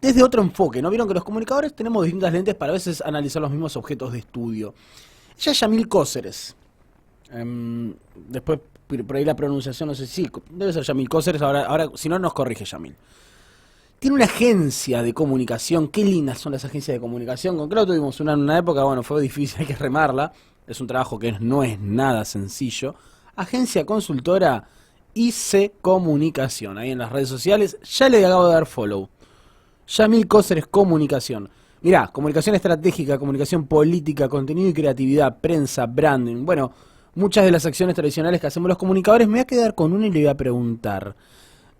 desde otro enfoque, ¿no? Vieron que los comunicadores tenemos distintas lentes para a veces analizar los mismos objetos de estudio. Ella es Yamil Cóceres. Después, por ahí la pronunciación, no sé si, debe ser Yamil Cóceres, ahora si no nos corrige Yamil. Tiene una agencia de comunicación, qué lindas son las agencias de comunicación. Con Claudio tuvimos una en una época, bueno, fue difícil, hay que remarla. Es un trabajo que no es nada sencillo. Agencia consultora IC Comunicación, ahí en las redes sociales. Ya le acabo de dar follow. Yamil Cóceres Comunicación. Mirá, comunicación estratégica, comunicación política, contenido y creatividad, prensa, branding. Bueno, muchas de las acciones tradicionales que hacemos los comunicadores. Me voy a quedar con una y le voy a preguntar.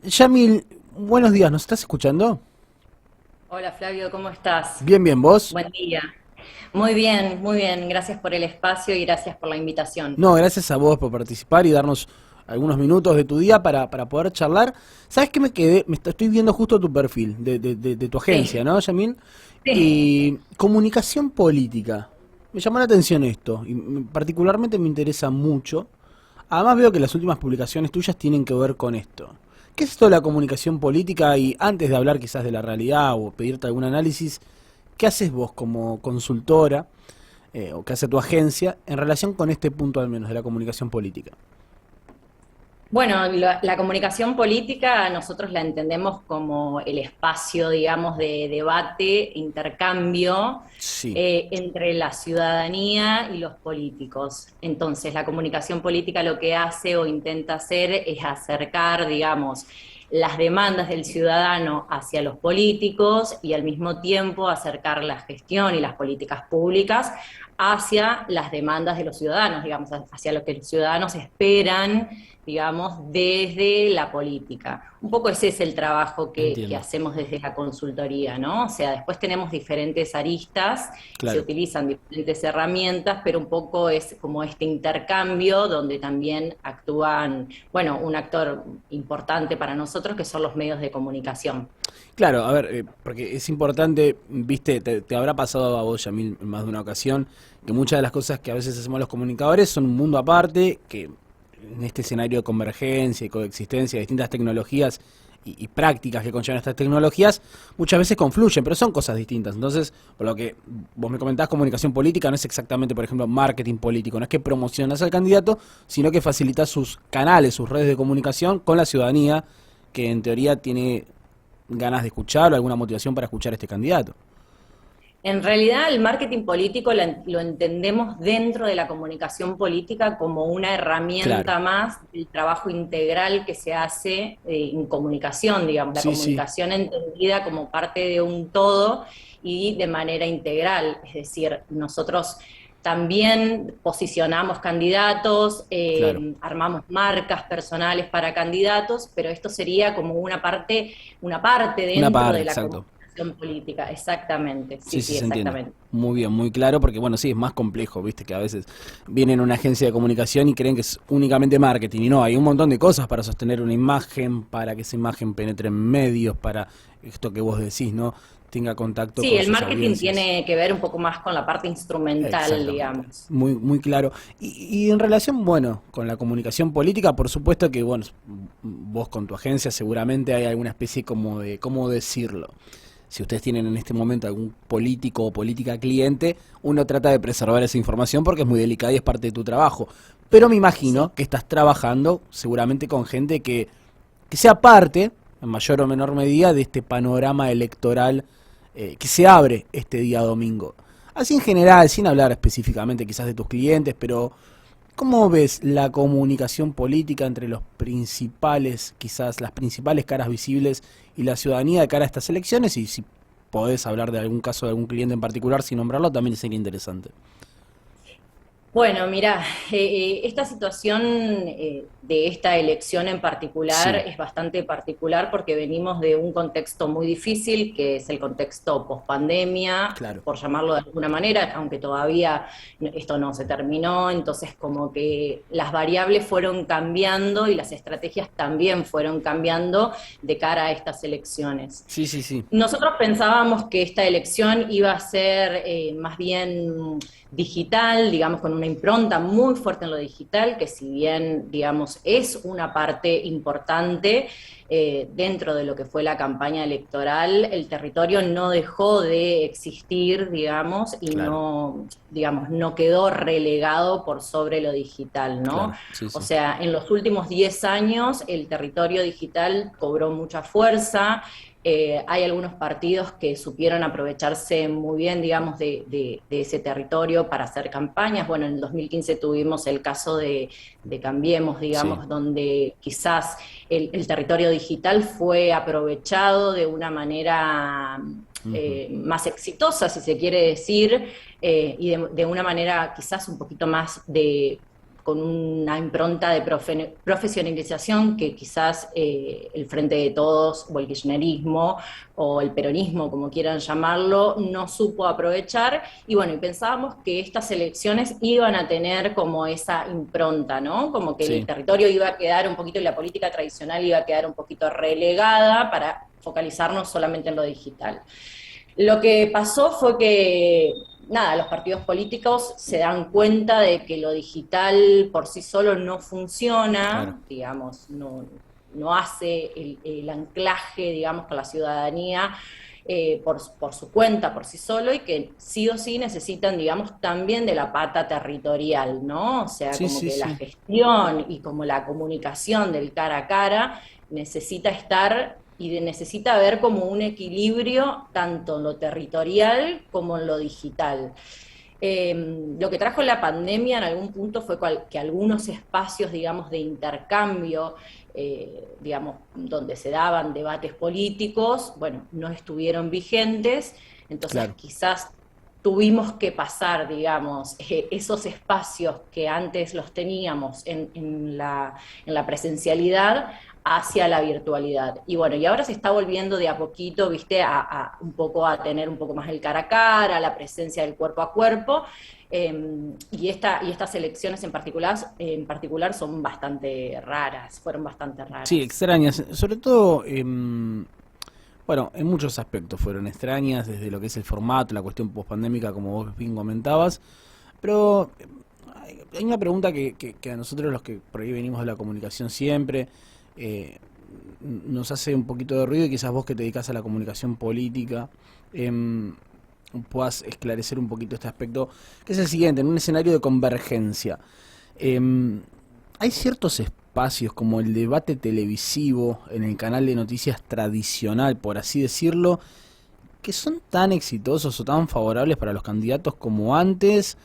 Yamil, buenos días, ¿nos estás escuchando? Hola Flavio, ¿cómo estás? Bien, bien, ¿vos? Buen día. Muy bien, muy bien. Gracias por el espacio y gracias por la invitación. No, gracias a vos por participar y darnos algunos minutos de tu día para poder charlar. ¿Sabes qué me quedé? Estoy viendo justo tu perfil de tu agencia, Sí, ¿no, Yamil? sí. Y comunicación política. Me llamó la atención esto y particularmente me interesa mucho. Además veo que las últimas publicaciones tuyas tienen que ver con esto. ¿Qué es esto de la comunicación política? Y antes de hablar quizás de la realidad o pedirte algún análisis, ¿qué haces vos como consultora o qué hace tu agencia en relación con este punto al menos de la comunicación política? Bueno, la comunicación política nosotros la entendemos como el espacio, digamos, de debate, intercambio Sí, entre la ciudadanía y los políticos. Entonces, la comunicación política lo que hace o intenta hacer es acercar, digamos, las demandas del ciudadano hacia los políticos y al mismo tiempo acercar la gestión y las políticas públicas hacia las demandas de los ciudadanos, digamos, hacia lo que los ciudadanos esperan, digamos, desde la política. Un poco ese es el trabajo que entiendo. hacemos desde la consultoría, ¿no? O sea, después tenemos diferentes aristas y se Claro. utilizan diferentes herramientas, pero un poco es como este intercambio donde también actúan, bueno, un actor importante para nosotros que son los medios de comunicación. Claro, a ver, porque es importante, viste, te habrá pasado a vos, Yamil, en más de una ocasión, que muchas de las cosas que a veces hacemos los comunicadores son un mundo aparte, que en este escenario de convergencia y coexistencia de distintas tecnologías y prácticas que conllevan estas tecnologías, muchas veces confluyen, pero son cosas distintas. Entonces, por lo que vos me comentás, comunicación política no es exactamente, por ejemplo, marketing político, no es que promocionas al candidato, sino que facilitas sus canales, sus redes de comunicación con la ciudadanía, que en teoría tiene ganas de escuchar o alguna motivación para escuchar a este candidato. En realidad, el marketing político lo entendemos dentro de la comunicación política como una Claro. herramienta más del trabajo integral que se hace en comunicación, digamos, la Sí, sí. comunicación entendida como parte de un todo y de manera integral. Es decir, nosotros también posicionamos candidatos, Claro. armamos marcas personales para candidatos, pero esto sería como una parte Una dentro parte, de la exacto. comunicación política, exactamente, sí, Sí, sí, sí, se entiende. exactamente. Muy bien, muy claro, porque bueno, sí, es más complejo, viste, que a veces vienen a una agencia de comunicación y creen que es únicamente marketing. Y no, hay un montón de cosas para sostener una imagen, para que esa imagen penetre en medios, para esto que vos decís, ¿no? Tenga contacto Sí, con el sus marketing audiencias. tiene que ver un poco más con la parte instrumental, Exactamente, digamos. muy, muy claro. Y en relación, bueno, con la comunicación política, por supuesto que, bueno, vos con tu agencia seguramente hay alguna especie como de, ¿cómo decirlo? Si ustedes tienen en este momento algún político o política cliente, uno trata de preservar esa información porque es muy delicada y es parte de tu trabajo. Pero me Sí. imagino que estás trabajando seguramente con gente que sea parte, en mayor o menor medida, de este panorama electoral que se abre este día domingo. Así en general, sin hablar específicamente quizás de tus clientes, pero ¿cómo ves la comunicación política entre los principales, quizás las principales caras visibles y la ciudadanía de cara a estas elecciones? Y si podés hablar de algún caso de algún cliente en particular sin nombrarlo, también sería interesante. Bueno, mira, esta situación de esta elección en particular Sí, es bastante particular porque venimos de un contexto muy difícil, que es el contexto pospandemia, claro. por llamarlo de alguna manera, aunque todavía esto no se terminó, entonces como que las variables fueron cambiando y las estrategias también fueron cambiando de cara a estas elecciones. Sí, sí, sí. Nosotros pensábamos que esta elección iba a ser más bien digital, digamos, con una impronta muy fuerte en lo digital, que si bien, digamos, es una parte importante, dentro de lo que fue la campaña electoral, el territorio no dejó de existir, digamos, y Claro, no, digamos, no quedó relegado por sobre lo digital, ¿no? claro, sí, O sí. sea, en los últimos 10 años el territorio digital cobró mucha fuerza. Hay algunos partidos que supieron aprovecharse muy bien, digamos, de ese territorio para hacer campañas. Bueno, en el 2015 tuvimos el caso de Cambiemos, Sí. digamos, donde quizás el territorio digital fue aprovechado de una manera Ujú. más exitosa, si se quiere decir, y de una manera quizás un poquito más con una impronta de profesionalización que quizás el Frente de Todos o el kirchnerismo o el peronismo, como quieran llamarlo, no supo aprovechar. Y bueno, y pensábamos que estas elecciones iban a tener como esa impronta, ¿no? Como que el Sí, territorio iba a quedar un poquito, y la política tradicional iba a quedar un poquito relegada para focalizarnos solamente en lo digital. Lo que pasó fue que, nada, los partidos políticos se dan cuenta de que lo digital por sí solo no claro. funciona, digamos, no hace el anclaje, digamos, con la ciudadanía por su cuenta, por sí solo, y que sí o sí necesitan, digamos, también de la pata territorial, ¿no? O sea, Sí, como sí, que la sí. gestión y como la comunicación del cara a cara necesita estar necesita haber como un equilibrio tanto en lo territorial como en lo digital. Lo que trajo la pandemia en algún punto fue que algunos espacios, digamos, de intercambio, digamos, donde se daban debates políticos, bueno, no estuvieron vigentes, entonces Claro. quizás tuvimos que pasar, digamos, esos espacios que antes los teníamos en la presencialidad hacia la virtualidad. Y bueno, y ahora se está volviendo de a poquito, viste, un poco a tener un poco más el cara a cara, la presencia del cuerpo a cuerpo, y estas elecciones en particular son bastante raras, fueron bastante Sí, raras. extrañas. Sobre todo, bueno, en muchos aspectos fueron extrañas, desde lo que es el formato, la cuestión pospandémica, como vos bien comentabas. Pero hay una pregunta que a nosotros los que por ahí venimos de la comunicación siempre eh, nos hace un poquito de ruido y quizás vos que te dedicas a la comunicación política em, puedas esclarecer un poquito este aspecto, que es el siguiente, en un escenario de convergencia. em, Hay ciertos espacios como el debate televisivo en el canal de noticias tradicional, por así decirlo, que son tan exitosos o tan favorables para los candidatos como antes,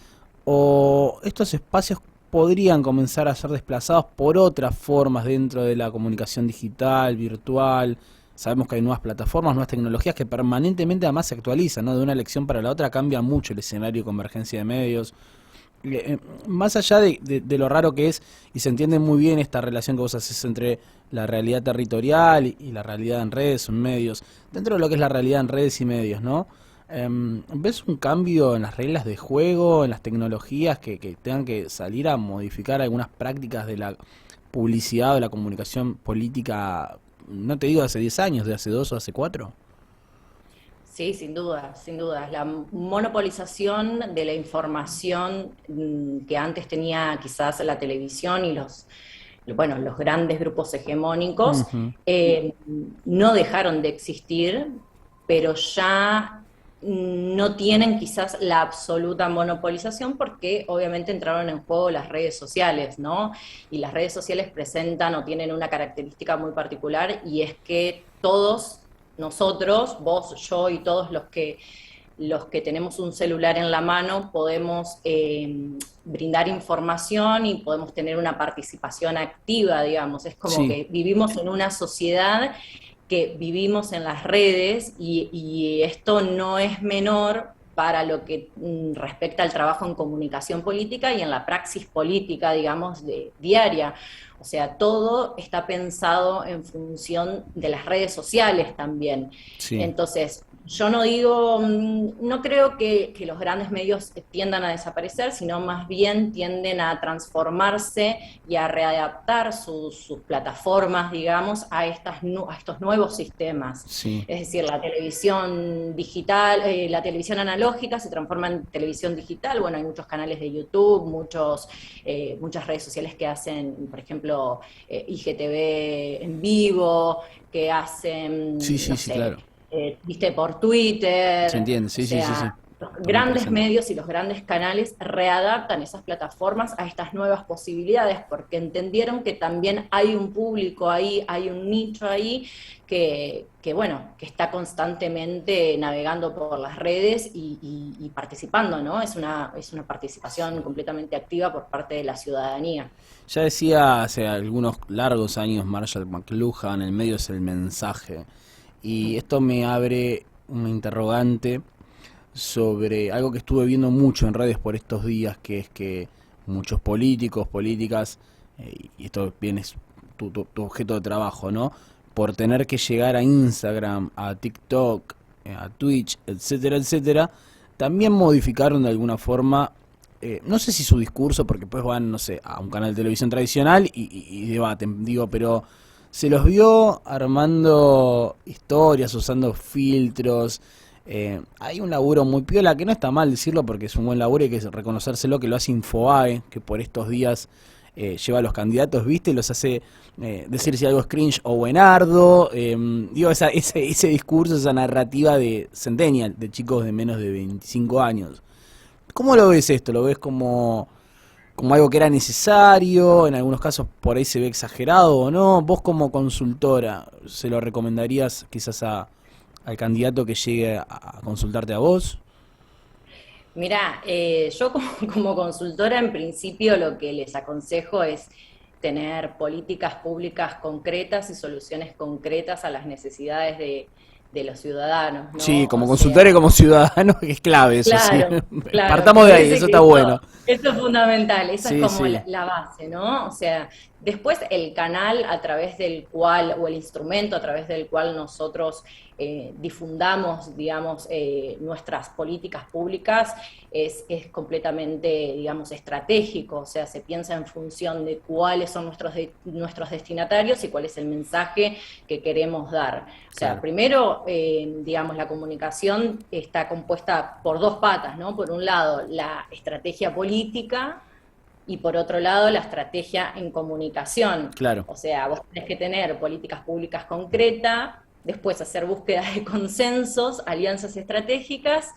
o estos espacios podrían comenzar a ser desplazados por otras formas dentro de la comunicación digital, virtual. Sabemos que hay nuevas plataformas, nuevas tecnologías que permanentemente además se actualizan, ¿no? De una elección para la otra cambia mucho el escenario de convergencia de medios. Más allá de lo raro que es, y se entiende muy bien esta relación que vos haces entre la realidad territorial y la realidad en redes o en medios, dentro de lo que es la realidad en redes y medios, ¿no? ¿Ves un cambio en las reglas de juego, en las tecnologías que tengan que salir a modificar algunas prácticas de la publicidad o de la comunicación política, no te digo de hace 10 años, de hace 2 o hace 4? Sí, sin duda, sin duda. La monopolización de la información que antes tenía quizás la televisión y bueno, los grandes grupos hegemónicos Ujú. eh, no dejaron de existir, pero ya no tienen quizás la absoluta monopolización porque obviamente entraron en juego las redes sociales, ¿no? Y las redes sociales presentan o tienen una característica muy particular y es que todos nosotros, vos, yo y todos los que tenemos un celular en la mano podemos brindar información y podemos tener una participación activa, digamos. Es como Sí, que vivimos en una sociedad que vivimos en las redes y esto no es menor para lo que respecta al trabajo en comunicación política y en la praxis política, digamos, diaria. O sea, todo está pensado en función de las redes sociales también. sí. Entonces, yo no digo, no creo que los grandes medios tiendan a desaparecer, sino más bien tienden a transformarse y a readaptar sus plataformas, digamos, a estos nuevos sistemas. Sí. Es decir, la televisión digital, la televisión analógica se transforma en televisión digital. Bueno, hay muchos canales de YouTube, muchas redes sociales que hacen, por ejemplo, ejemplo, IGTV en vivo, que hacen, Sí, no sí, sí, sé, claro. viste, por Twitter, Se entiende, o sí, sí, sí, sí. sea, los Lo muy grandes presente. medios y los grandes canales readaptan esas plataformas a estas nuevas posibilidades porque entendieron que también hay un público ahí, hay un nicho ahí bueno, que está constantemente navegando por las redes y participando, ¿no? Es una participación completamente activa por parte de la ciudadanía. Ya decía hace algunos largos años Marshall McLuhan, el medio es el mensaje. Y esto me abre una interrogante sobre algo que estuve viendo mucho en redes por estos días, que es que muchos políticos, políticas, y esto bien es tu objeto de trabajo, ¿no? Por tener que llegar a Instagram, a TikTok, a Twitch, etcétera, etcétera, también modificaron de alguna forma, no sé si su discurso, porque pues van, no sé, a un canal de televisión tradicional y debaten, digo, pero se los vio armando historias, usando filtros. Hay un laburo muy piola, que no está mal decirlo porque es un buen laburo y hay que reconocérselo, que lo hace Infobae, que por estos días lleva a los candidatos, ¿viste? Los hace decir si algo es cringe o buenardo. Digo, ese discurso, esa narrativa de centennial, de chicos de menos de 25 años. ¿Cómo lo ves esto? ¿Lo ves como algo que era necesario? En algunos casos por ahí se ve exagerado o no. Vos como consultora, ¿se lo recomendarías quizás al candidato que llegue a consultarte a vos? Mira, yo como, como consultora en principio lo que les aconsejo es tener políticas públicas concretas y soluciones concretas a las necesidades de los ciudadanos, Sí, ¿no? como O consultor y sea, como ciudadano, que es clave eso, sí. claro, claro, me Partamos de ahí, eso parece está que bueno. eso es fundamental, esa es Sí, como sí, la base, ¿no? O sea, después el canal a través del cual, o el instrumento a través del cual nosotros difundamos, digamos, nuestras políticas públicas es completamente, digamos, estratégico, o sea, se piensa en función de cuáles son nuestros destinatarios y cuál es el mensaje que queremos dar. O sea, claro, primero, digamos, la comunicación está compuesta por dos patas, ¿no? Por un lado, la estrategia política y por otro lado, la estrategia en comunicación. claro, O sea, vos tenés que tener políticas públicas concretas, después hacer búsquedas de consensos, alianzas estratégicas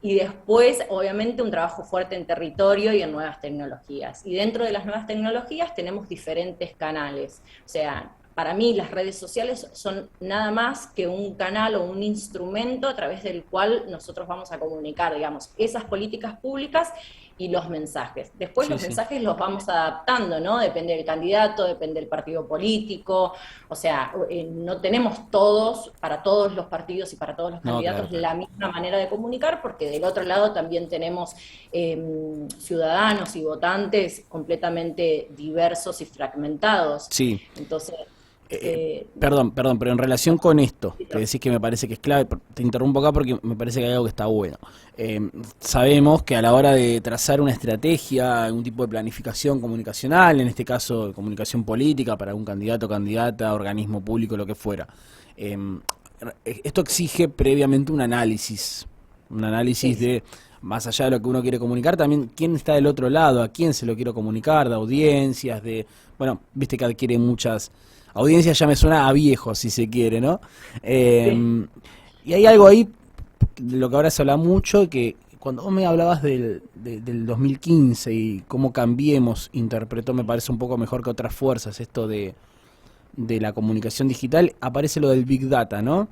y después, obviamente, un trabajo fuerte en territorio y en nuevas tecnologías. Y dentro de las nuevas tecnologías tenemos diferentes canales. O sea, para mí las redes sociales son nada más que un canal o un instrumento a través del cual nosotros vamos a comunicar, digamos, esas políticas públicas y los mensajes. Después sí, los sí. mensajes los vamos adaptando, ¿no? Depende del candidato, depende del partido político, o sea, no tenemos todos, para todos los partidos y para todos los No, claro, candidatos, claro. la misma manera de comunicar, porque del otro lado también tenemos ciudadanos y votantes completamente diversos y fragmentados. Sí. Entonces, Perdón, pero en relación con esto, que decís que me parece que es clave, te interrumpo acá porque me parece que hay algo que está bueno. Sabemos que a la hora de trazar una estrategia, algún tipo de planificación comunicacional, en este caso comunicación política para un candidato, candidata, organismo público, lo que fuera, eh, esto exige previamente un análisis sí, de, más allá de lo que uno quiere comunicar, también quién está del otro lado, a quién se lo quiero comunicar, de audiencias, bueno, viste que adquiere muchas audiencias, ya me suena a viejo, si se quiere, ¿no? sí. Y hay algo ahí, de lo que ahora se habla mucho, que cuando vos me hablabas del 2015 y cómo Cambiemos interpretó, me parece un poco mejor que otras fuerzas, esto de la comunicación digital, aparece lo del Big Data, ¿no?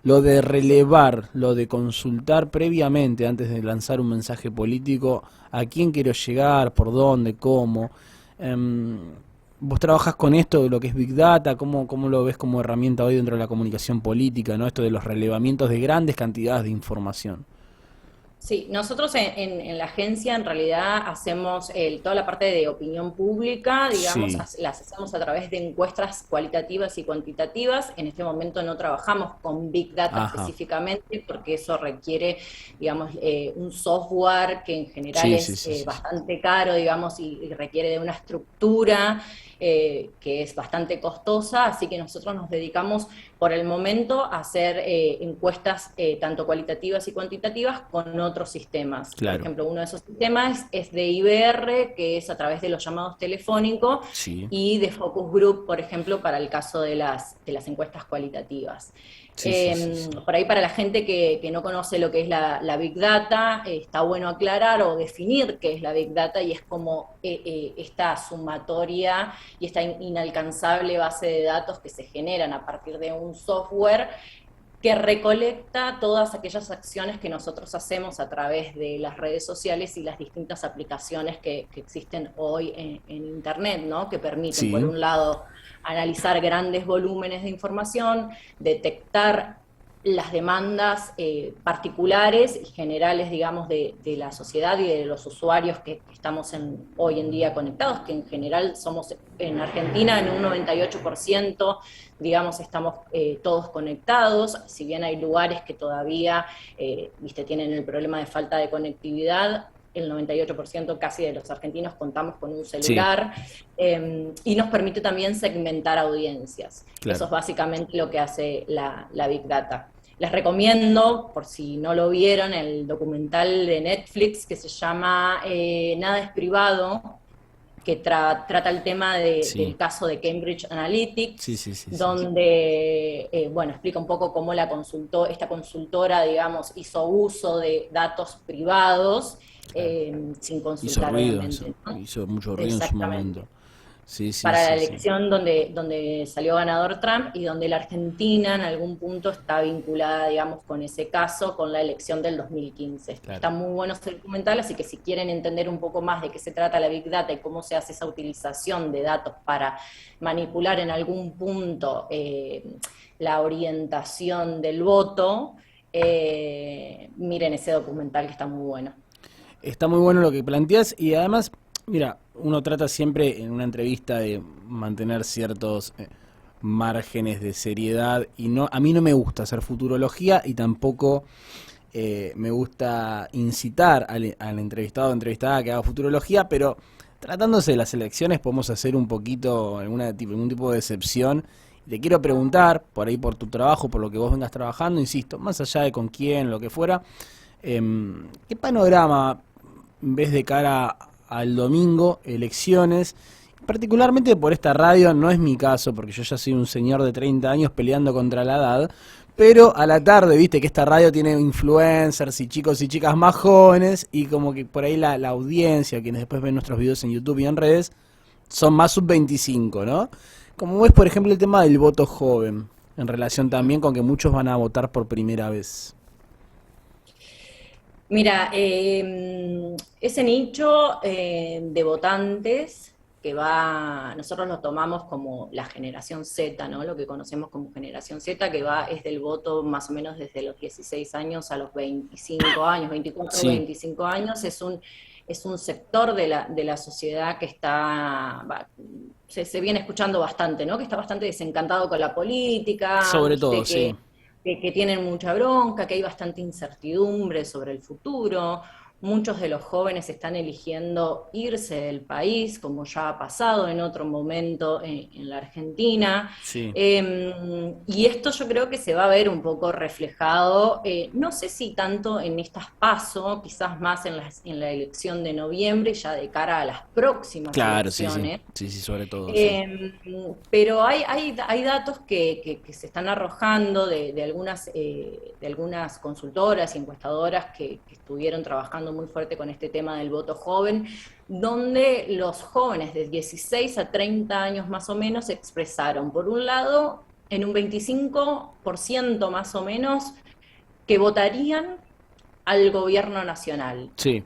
Lo de Sí. relevar, lo de consultar previamente, antes de lanzar un mensaje político, a quién quiero llegar, por dónde, cómo. Em, Vos trabajás con esto, lo que es Big Data, ¿cómo lo ves como herramienta hoy dentro de la comunicación política, ¿no? Esto de los relevamientos de grandes cantidades de información. Sí, nosotros en la agencia en realidad hacemos toda la parte de opinión pública, digamos, Sí, las hacemos a través de encuestas cualitativas y cuantitativas. En este momento no trabajamos con Big Data ajá, específicamente porque eso requiere, digamos, un software que en general sí, sí, es sí, sí, sí. bastante caro, digamos, y requiere de una estructura que es bastante costosa, así que nosotros nos dedicamos por el momento hacer encuestas tanto cualitativas y cuantitativas con otros sistemas. Claro. Por ejemplo, uno de esos sistemas es de IBR, que es a través de los llamados telefónicos, Sí, y de Focus Group, por ejemplo, para el caso de las encuestas cualitativas. sí, sí, sí, sí. Por ahí para la gente que no conoce lo que es la Big Data, está bueno aclarar o definir qué es la Big Data, y es como esta sumatoria y esta inalcanzable base de datos que se generan a partir de un software que recolecta todas aquellas acciones que nosotros hacemos a través de las redes sociales y las distintas aplicaciones que existen hoy en Internet, ¿no? Que permiten, por Sí, un lado, analizar grandes volúmenes de información, detectar las demandas particulares y generales, digamos, de la sociedad y de los usuarios que estamos hoy en día conectados, que en general somos en Argentina en un 98%, digamos, estamos todos conectados, si bien hay lugares que todavía, tienen el problema de falta de conectividad. El 98% casi de los argentinos contamos con un sí, celular, y nos permite también segmentar audiencias. Eso claro. es básicamente lo que hace la Big Data. Les recomiendo, por si no lo vieron, el documental de Netflix que se llama Nada es privado, que trata el tema Sí, del caso de Cambridge sí, Analytics, sí, sí, sí. donde, explica un poco cómo esta consultora, digamos, hizo uso de datos privados, Claro. sin Hizo consultar, ruido eso, obviamente, ¿no? hizo mucho ruido en su Exactamente. momento. Sí, sí, Para la sí, sí. elección donde salió ganador Trump, y donde la Argentina en algún punto está vinculada, digamos, con ese caso, con la elección del 2015. Claro. Está muy bueno ese documental, así que si quieren entender un poco más de qué se trata la Big Data y cómo se hace esa utilización de datos para manipular en algún punto la orientación del voto, miren ese documental que está muy bueno. Está muy bueno lo que planteas y además, mira, uno trata siempre en una entrevista de mantener ciertos márgenes de seriedad y no, a mí no me gusta hacer futurología y tampoco me gusta incitar al entrevistado o entrevistada a que haga futurología, pero tratándose de las elecciones podemos hacer un poquito, algún tipo de excepción. Y te quiero preguntar, por ahí por tu trabajo, por lo que vos vengas trabajando, insisto, más allá de con quién, lo que fuera, ¿qué panorama ves de cara al domingo, elecciones? Particularmente por esta radio, no es mi caso, porque yo ya soy un señor de 30 años peleando contra la edad, pero a la tarde, viste que esta radio tiene influencers y chicos y chicas más jóvenes, y como que por ahí la audiencia, quienes después ven nuestros videos en YouTube y en redes, son más sub-25, ¿no? Como ves, por ejemplo, el tema del voto joven, en relación también con que muchos van a votar por primera vez. Mira, ese nicho de votantes nosotros lo tomamos como la generación Z, ¿no? Lo que conocemos como generación Z, es del voto más o menos desde los 16 años a los 25 años, 24 o Sí, 25 años. Es un sector de la sociedad que se viene escuchando bastante, ¿no? Que está bastante desencantado con la política, sobre todo, viste sí. que tienen mucha bronca, que hay bastante incertidumbre sobre el futuro. Muchos de los jóvenes están eligiendo irse del país, como ya ha pasado en otro momento en la Argentina. Sí, Y esto yo creo que se va a ver un poco reflejado, no sé si tanto en estas PASO, quizás más en la elección de noviembre, ya de cara a las próximas claro, sí, sí. elecciones. Sí, sí, sobre todo, sí. Eh, pero hay datos que se están arrojando de algunas consultoras y encuestadoras que estuvieron trabajando muy fuerte con este tema del voto joven, donde los jóvenes de 16 a 30 años más o menos expresaron, por un lado, en un 25% más o menos, que votarían al gobierno nacional, Sí,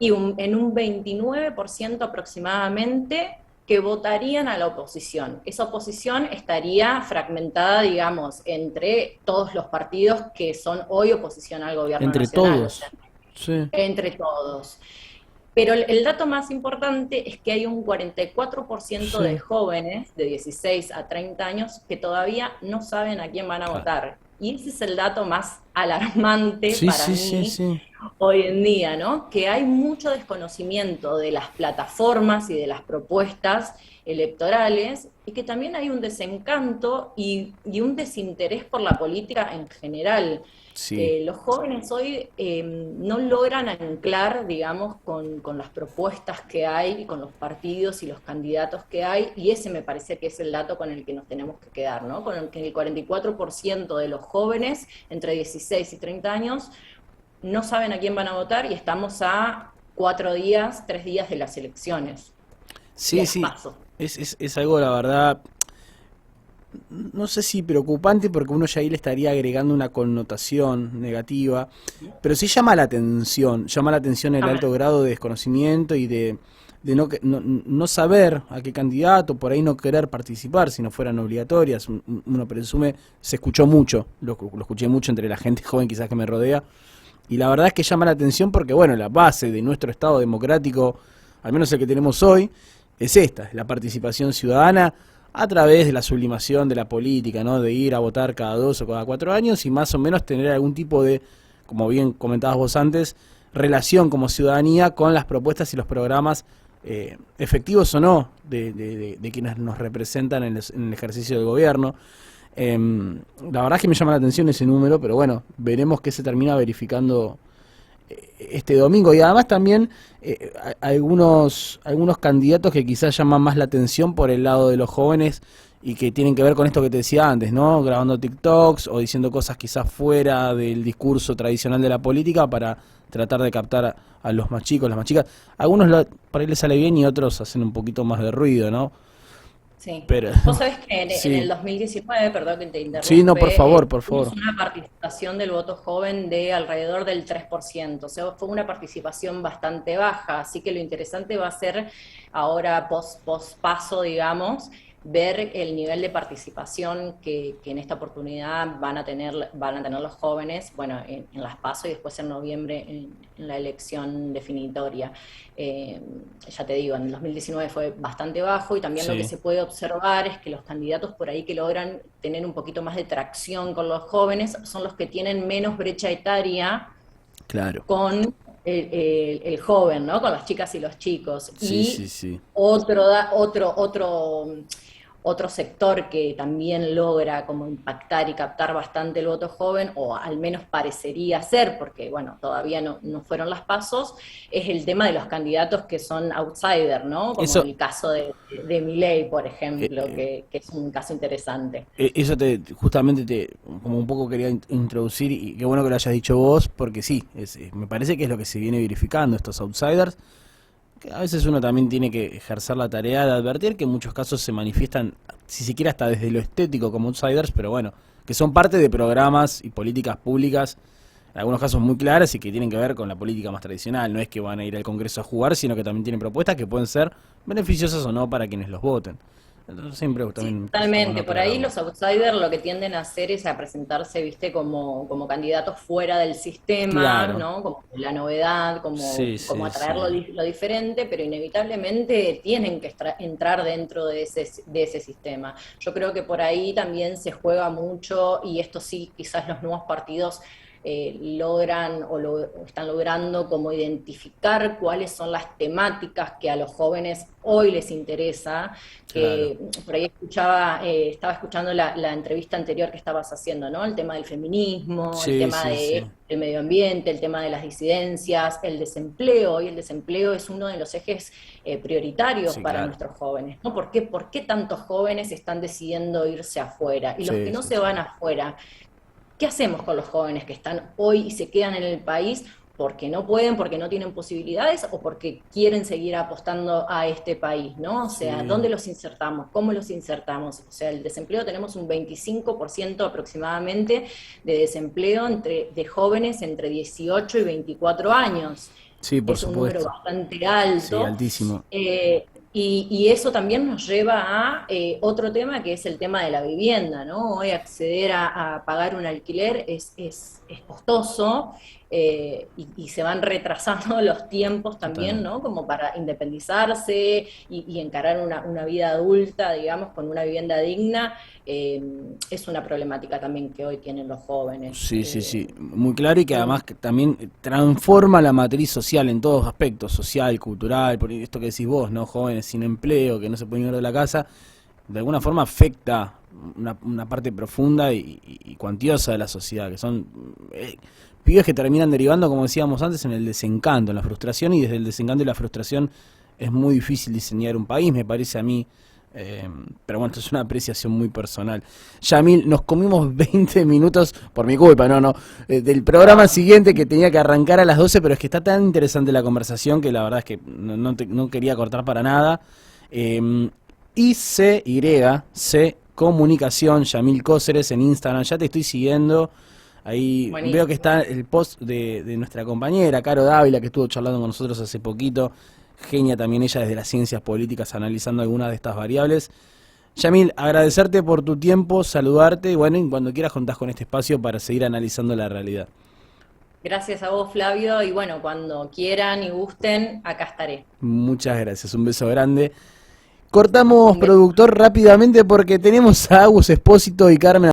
y en un 29% aproximadamente que votarían a la oposición. Esa oposición estaría fragmentada, digamos, entre todos los partidos que son hoy oposición al gobierno entre nacional, o sea, todos. Sí, entre todos. Pero el dato más importante es que hay un 44% de sí. jóvenes de 16 a 30 años que todavía no saben a quién van a Claro. votar. Y ese es el dato más alarmante Sí, para sí, sí, mí sí. hoy en día, ¿no? Que hay mucho desconocimiento de las plataformas y de las propuestas electorales y que también hay un desencanto y un desinterés por la política en general. Sí. Los jóvenes hoy no logran anclar, digamos, con las propuestas que hay, con los partidos y los candidatos que hay, y ese me parece que es el dato con el que nos tenemos que quedar, ¿no? Con el que el 44% de los jóvenes entre 16 y 30 años no saben a quién van a votar y estamos a 4 días, 3 días de las elecciones, de Sí, las sí. PASO. Es algo, la verdad, no sé si preocupante porque uno ya ahí le estaría agregando una connotación negativa, pero sí llama la atención el alto grado de desconocimiento y de no saber a qué candidato, por ahí no querer participar si no fueran obligatorias. Uno presume, se escuchó mucho, lo escuché mucho entre la gente joven quizás que me rodea, y la verdad es que llama la atención porque, bueno, la base de nuestro Estado democrático, al menos el que tenemos hoy, es esta, es la participación ciudadana a través de la sublimación de la política, ¿no? De ir a votar cada 2 o cada 4 años y más o menos tener algún tipo de, como bien comentabas vos antes, relación como ciudadanía con las propuestas y los programas efectivos o no de quienes nos representan en el ejercicio del gobierno. La verdad es que me llama la atención ese número, pero bueno, veremos qué se termina verificando este domingo. Y además también algunos candidatos que quizás llaman más la atención por el lado de los jóvenes y que tienen que ver con esto que te decía antes, ¿no? Grabando TikToks o diciendo cosas quizás fuera del discurso tradicional de la política para tratar de captar a los más chicos, las más chicas. Por ahí les sale bien y otros hacen un poquito más de ruido, ¿no? Sí. Pero Vos sabés que en el sí, 2019, perdón que te sí, no, interrumpe, por tuvimos favor. una participación del voto joven de alrededor del 3%. O sea, fue una participación bastante baja, así que lo interesante va a ser ahora post paso, digamos, ver el nivel de participación que en esta oportunidad van a tener los jóvenes, bueno, en las PASO y después en noviembre en la elección definitoria. Ya te digo, en el 2019 fue bastante bajo y también lo que Sí, se puede observar es que los candidatos por ahí que logran tener un poquito más de tracción con los jóvenes son los que tienen menos brecha etaria claro. con el joven, ¿no? Con las chicas y los chicos. Sí, sí, Y sí. otro sector que también logra como impactar y captar bastante el voto joven, o al menos parecería ser, porque bueno, todavía no fueron las pasos, es el tema de los candidatos que son outsider, ¿no? Como Eso, el caso de Milei, por eh, ejemplo, eh, que es un caso interesante. Eso justamente como un poco quería introducir y qué bueno que lo hayas dicho vos, porque sí, me parece que es lo que se viene verificando, estos outsiders, que a veces uno también tiene que ejercer la tarea de advertir que en muchos casos se manifiestan, si siquiera hasta desde lo estético como outsiders, pero bueno, que son parte de programas y políticas públicas, en algunos casos muy claras y que tienen que ver con la política más tradicional, no es que van a ir al Congreso a jugar, sino que también tienen propuestas que pueden ser beneficiosas o no para quienes los voten. Entonces siempre Sí, también está bueno totalmente. Por ahí aclararlo. los outsiders lo que tienden a hacer es a presentarse, viste, como candidatos fuera del sistema, Claro, ¿no? Como la novedad, como, sí, como sí, atraer sí. lo diferente, pero inevitablemente tienen que entrar dentro de ese sistema. Yo creo que por ahí también se juega mucho, y esto sí, quizás los nuevos partidos logran o están logrando como identificar cuáles son las temáticas que a los jóvenes hoy les interesa, Claro. que por ahí estaba escuchando la entrevista anterior que estabas haciendo, ¿no? El tema del feminismo, el Sí, tema sí, sí. del medio ambiente, el tema de las disidencias, el desempleo, y el desempleo es uno de los ejes prioritarios Sí, para claro. nuestros jóvenes, ¿no? ¿Por qué tantos jóvenes están decidiendo irse afuera? Y los que Sí, no sí, se sí. van afuera, ¿qué hacemos con los jóvenes que están hoy y se quedan en el país porque no pueden, porque no tienen posibilidades o porque quieren seguir apostando a este país, ¿no? O sea, Sí. ¿dónde los insertamos? ¿Cómo los insertamos? O sea, el desempleo tenemos un 25% aproximadamente de desempleo de jóvenes entre 18 y 24 años. Sí, por Es un número supuesto. bastante Sí, alto. altísimo. Y eso también nos lleva a otro tema que es el tema de la vivienda, ¿no? Hoy acceder a pagar un alquiler es costoso, y se van retrasando los tiempos también, Totalmente. ¿no? Como para independizarse y encarar una vida adulta, digamos, con una vivienda digna. Es una problemática también que hoy tienen los jóvenes. Sí, sí, sí, muy claro y que Un- además que también transforma la matriz social en todos aspectos, social, cultural, por esto que decís vos, ¿no? Jóvenes sin empleo, que no se pueden ir de la casa, de alguna forma afecta una parte profunda y cuantiosa de la sociedad, que son pibes que terminan derivando, como decíamos antes, en el desencanto, en la frustración, y desde el desencanto y la frustración es muy difícil diseñar un país, me parece a mí. Pero bueno, esto es una apreciación muy personal. Yamil, nos comimos 20 minutos, por mi culpa, del programa no, siguiente que tenía que arrancar a las 12, pero es que está tan interesante la conversación que la verdad es que no quería cortar para nada. C Comunicación, Yamil Cóceres en Instagram, ya te estoy siguiendo. Ahí veo que buenísimo. está el post de nuestra compañera, Caro Dávila, que estuvo charlando con nosotros hace poquito. Genia también ella desde las ciencias políticas, analizando algunas de estas variables. Yamil, agradecerte por tu tiempo, saludarte y bueno, y cuando quieras contás con este espacio para seguir analizando la realidad. Gracias a vos, Flavio, y bueno, cuando quieran y gusten, acá estaré. Muchas gracias, un beso grande. Cortamos, Un beso. productor, rápidamente porque tenemos a Agus Espósito y Carmen